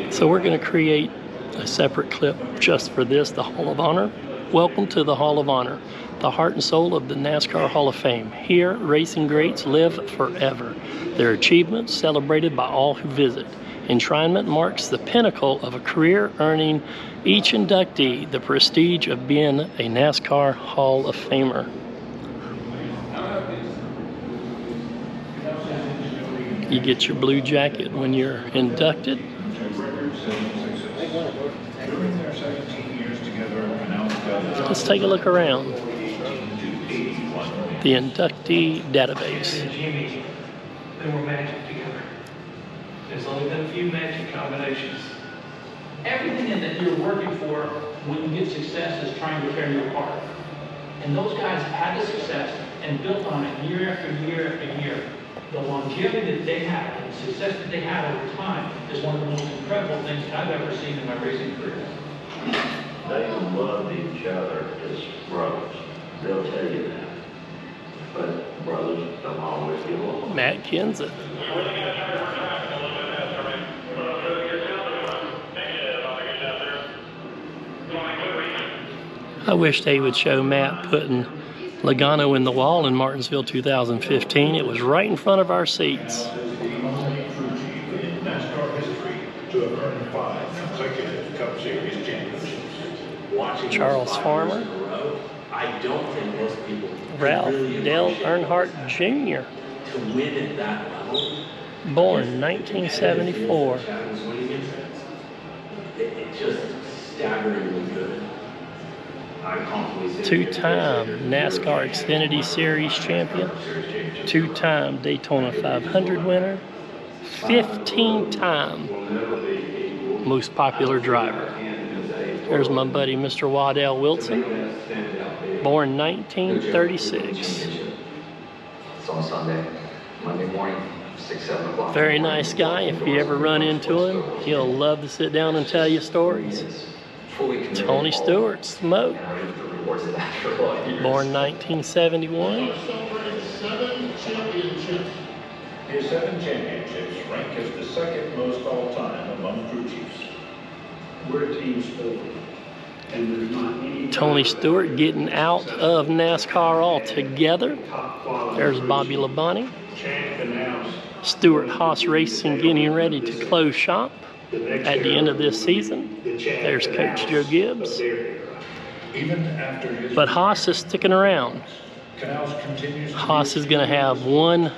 So we're going to create a separate clip just for this, the Hall of Honor. Welcome to the Hall of Honor, the heart and soul of the NASCAR Hall of Fame. Here, racing greats live forever. Their achievements celebrated by all who visit. Enshrinement marks the pinnacle of a career, earning each inductee the prestige of being a NASCAR Hall of Famer. You get your blue jacket when you're inducted. Let's take a look around the inductee database. They were magic together. There's only been a few magic combinations. Everything that you're working for when you get success is trying to tear you apart. And those guys had the success and built on it year after year after year. The longevity that they had and the success that they had over time is one of the most incredible things that I've ever seen in my racing career. They loved each other as brothers. They'll tell you that. But brothers don't always get along. Matt Kenseth. I wish they would show Matt putting Logano in the wall in Martinsville 2015. It was right in front of our seats. Charles Farmer. I don't think most people Ralph really Dale Earnhardt Jr. to win at that level. Born 1974. It's just staggeringly good. Two-time NASCAR Xfinity Series champion, two-time Daytona 500 winner, 15-time most popular driver. There's my buddy Mr. Waddell Wilson, born 1936. It's on Sunday, Monday morning, 6, 7 o'clock. Very nice guy. If you ever run into him, he'll love to sit down and tell you stories. Tony Stewart, Smoke, born 1971. His 7 championships rank as the second most all-time among crew chiefs. We're a team sport, and there's not any. Tony Stewart getting out of NASCAR altogether. There's Bobby Labonte. Stewart Haas Racing getting ready to close shop at the end of this season. There's Coach Joe Gibbs. But Haas is sticking around. Haas is going to have 1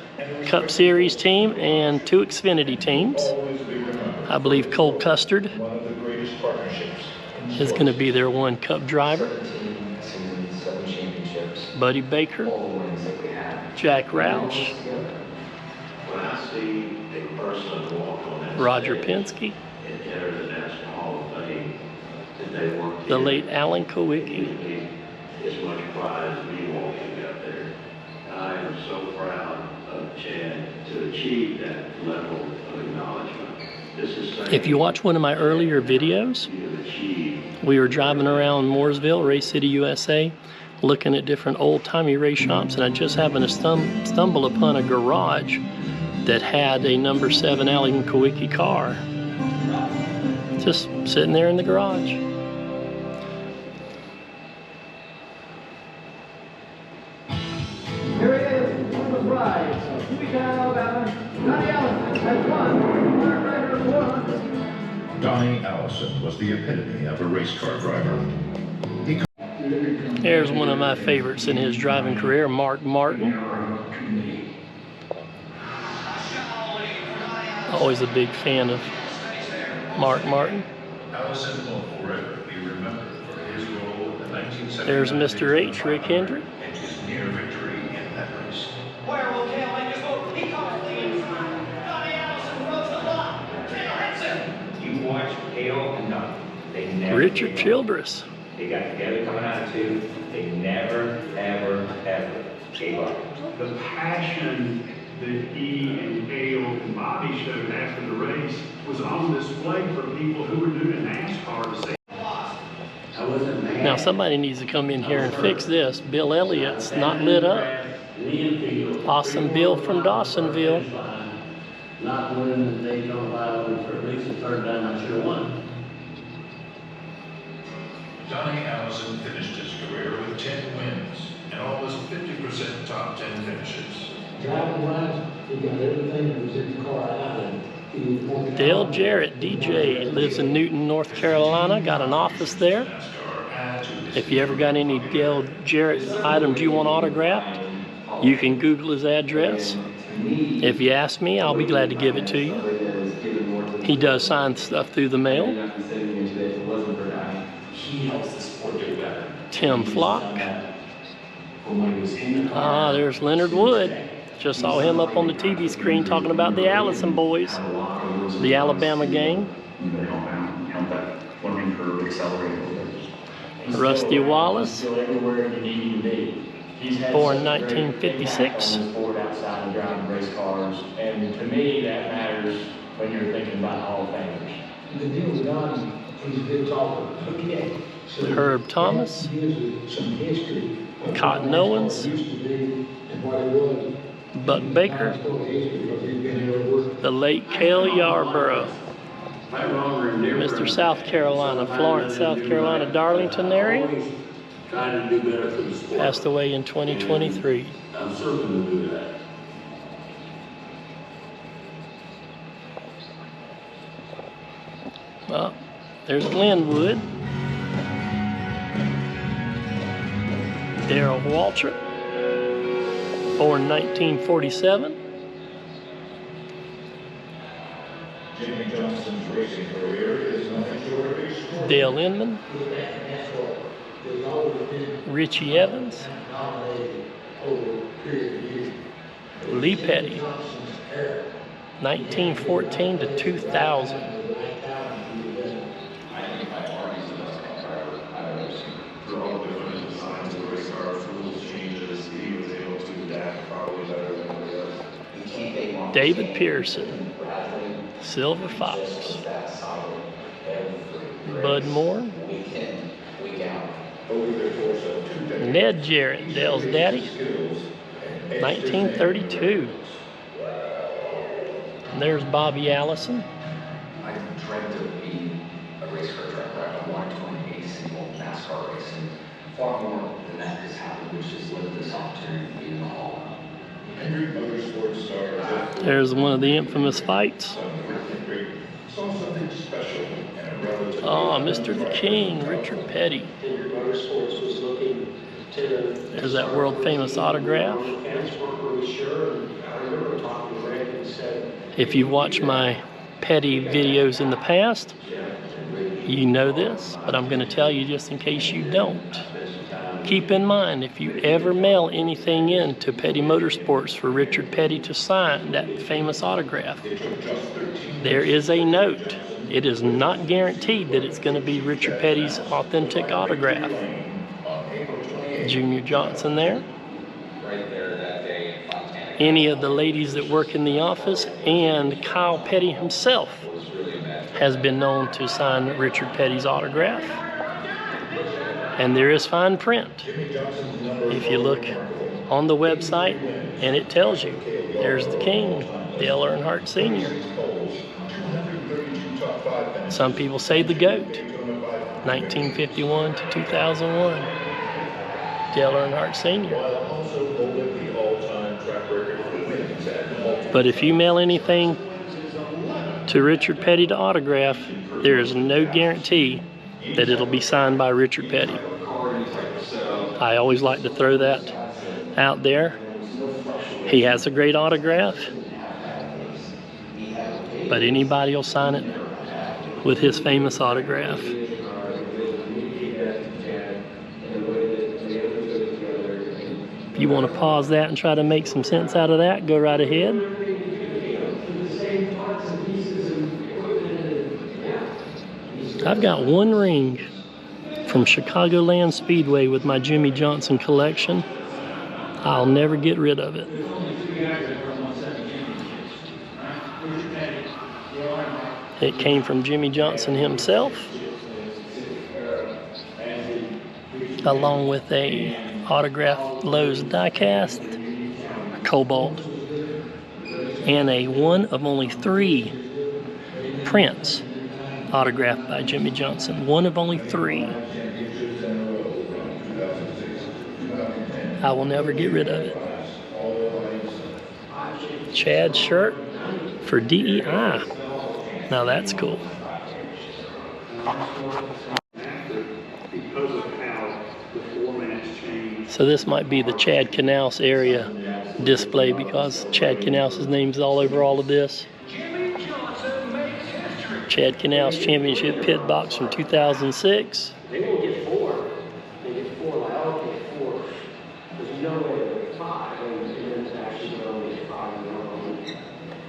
Cup Series team and 2 Xfinity teams. I believe Cole Custard is going to be their 1 Cup driver. Buddy Baker, Jack Roush, Roger Penske, the late Alan Kowicki. As much pride as me walking up there. I am so proud of Chad to achieve that level of acknowledgement. If you watch one of my earlier videos, we were driving around Mooresville, Race City, USA, looking at different old-timey race shops, and I just happened to stumble upon a garage that had a number 7 Alan Kowicki car. Just sitting there in the garage. Here he is, on the ride. Hueytown, Alabama. Donnie Allison has won. World record 400. Donnie Allison was the epitome of a race car driver. There's one of my favorites in his driving career, Mark Martin. Always a big fan of Mark Martin. Allison will forever be remembered for his role in the 1979. There's Mr. H, Rick Hendrick. And his near victory in that race. Where will Cale make his vote? He comes leading. Donnie Allison runs the lot. Cale Henson. You watch Cale and Donnie. They never. Richard Childress. They got together coming out of 2. They never, ever, ever gave up. The passion that he and Cale and Bobby showed after the race was on display for people who were new to NASCAR to see. Now somebody needs to come in here and fix this. Bill Elliott's not lit up. Awesome Bill from Dawsonville. not winning the Daytona 500 for at least the third time I should have won. Donnie Allison finished his career with 10 wins and almost 50% top 10 finishes. Driving wise, he got everything that was in the car out of it. Dale Jarrett, DJ, lives in Newton, North Carolina, got an office there. If you ever got any Dale Jarrett items you want autographed, you can Google his address. If you ask me, I'll be glad to give it to you. He does sign stuff through the mail. Tim Flock. Ah, there's Leonard Wood. Just saw him up on the TV screen talking about the Allison boys, the Alabama gang. Rusty Wallace, born 1956. And to me, that matters when you're thinking about Hall of Famers. The deal with Donnie, he's a good talker. Okay. So Herb Thomas, some history. Cotton Owens, Buck Baker, the late Cale Yarborough, Mr. South Carolina, Florence, South Carolina, Darlington area, Trying to do better for the sport. passed away in 2023. I'm certain to do that. Well, there's Glenwood, Darrell Waltrip, born 1947. Jimmy Johnson's racing career is nothing short of extraordinary. Dale Inman, Richie Evans, Lee Petty, 1914 to 2000. Through all the different designs of the race cars, rules changes, he was able to adapt probably better than anybody else. David Pearson, Silver Fox, Bud Moore, Over the course of 2 decades, Ned Jarrett, Dale's daddy, skills and 1932. And there's Bobby Allison. I dreamt of being a race car driver. I wanted to win a single NASCAR race, and far more than that has happened, which has led to this opportunity to be in the Hall. Henry Motorsports star There's one of the infamous fights. saw something special and a relative. Oh, Mr. the King, Richard Petty. Henry Motorsports was looking to... There's that world famous autograph. Mechanics weren't really sure, and I remember talking to Greg and said... If you've watched my Petty videos in the past, you know this, but I'm going to tell you just in case you don't. Keep in mind, if you ever mail anything in to Petty Motorsports for Richard Petty to sign that famous autograph, there is a note. It is not guaranteed that it's going to be Richard Petty's authentic autograph. Junior Johnson there. Any of the ladies that work in the office, and Kyle Petty himself has been known to sign Richard Petty's autograph. And there is fine print. If you look on the website, and it tells you, there's the King, Dale Earnhardt Sr. Some people say the GOAT, 1951 to 2001, Dale Earnhardt Sr. But if you mail anything to Richard Petty to autograph, there is no guarantee that it'll be signed by Richard Petty. I always like to throw that out there. He has a great autograph, but anybody will sign it with his famous autograph. If you want to pause that and try to make some sense out of that, go right ahead. I've got one ring from Chicagoland Speedway with my Jimmy Johnson collection. I'll never get rid of it. It came from Jimmy Johnson himself, along with a autographed Lowe's diecast, Cobalt. and a one of only 3 prints autographed by Jimmy Johnson. One of only 3. I will never get rid of it. Chad's shirt for DEI. Now that's cool. So this might be the Chad Knaus area display because Chad Knaus' name's all over all of this. Chad Knaus Championship Pit Box from 2006. They will get 4. They get 4. I all get 4. There's no way they get 5. And it's actually only 5.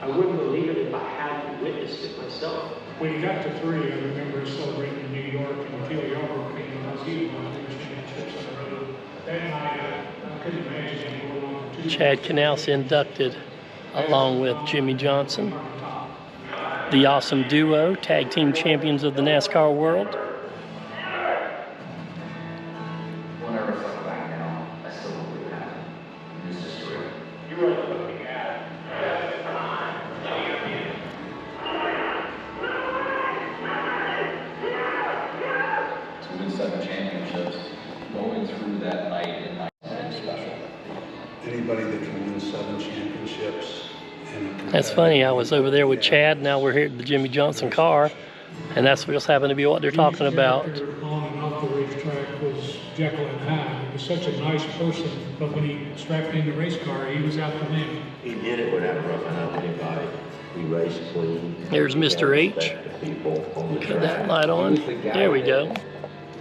I wouldn't believe it if I hadn't witnessed it myself. When you got to 3, I remember celebrating in New York and Phil Yarbrough came and he won 2 championships on the road. That night, I couldn't imagine him going on for 2. Chad Knaus inducted along with Jimmy Johnson. The Awesome Duo, tag team champions of the NASCAR world. When I reflect back now, I still don't believe that. It's just real. You were looking at To win 7 championships, going through that night in 19 special. Anybody that can win 7 championships. That's funny, I was over there with Chad, now we're here at the Jimmy Johnson car, and that's just happened to be what they're talking about. On and off the racetrack was Jekyll and Hyde. He was such a nice person, but when he strapped in the race car, he was out to win. He did it without roughing up anybody. He raced clean. There's Mr. H. Cut that light on. There we go.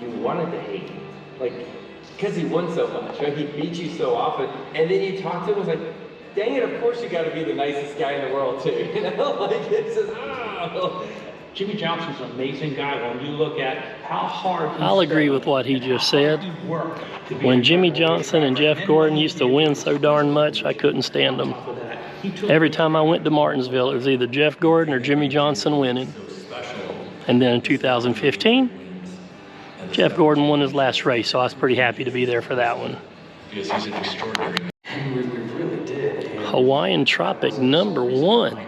You wanted to hate him. Like, because he won so much, right? He beat you so often. And then you talk to him, it was like, dang it, of course you got to be the nicest guy in the world, too. You know? Like, it's just, oh. Jimmy Johnson's an amazing guy when you look at how hard he I'll agree with what he just said. When Jimmy Johnson and Jeff Gordon used to win so darn much, I couldn't stand them. Every time I went to Martinsville, it was either Jeff Gordon or Jimmy Johnson winning. And then in 2015, Jeff Gordon won his last race, so I was pretty happy to be there for that one. Yes, he's an extraordinary. We really did. Hawaiian Tropic #1. I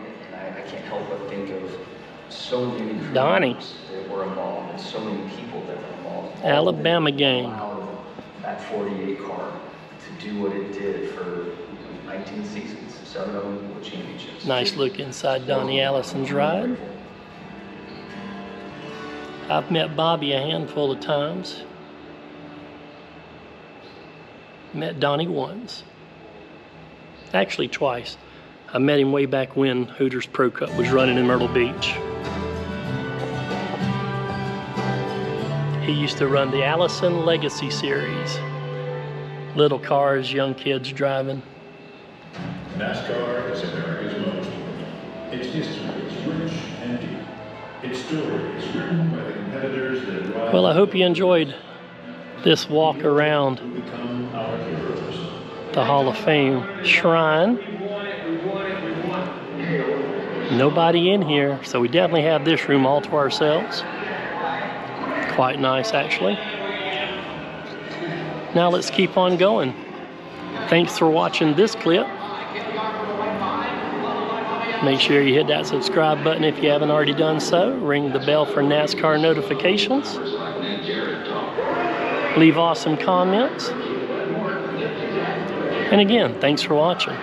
can't help but think of so many Donnie. that were involved and so many people that were involved. Alabama game. Allowed that 48 car to do what it did for 19 seasons, 7 of them with championships. Nice look inside Donnie Allison's ride. I've met Bobby a handful of times. Met Donnie once. Actually twice. I met him way back when Hooters Pro Cup was running in Myrtle Beach. He used to run the Allison Legacy Series. Little cars, young kids driving. NASCAR is America's motorsport. Its history is rich and deep. Its story is written by the competitors that ride. Well, I hope you enjoyed this walk around who become our heroes. the Hall of Fame shrine. Nobody in here, so we definitely have this room all to ourselves. Quite nice, actually. Now let's keep on going. Thanks for watching this clip. Make sure you hit that subscribe button if you haven't already done so. Ring the bell for NASCAR notifications. Leave awesome comments. And again, thanks for watching.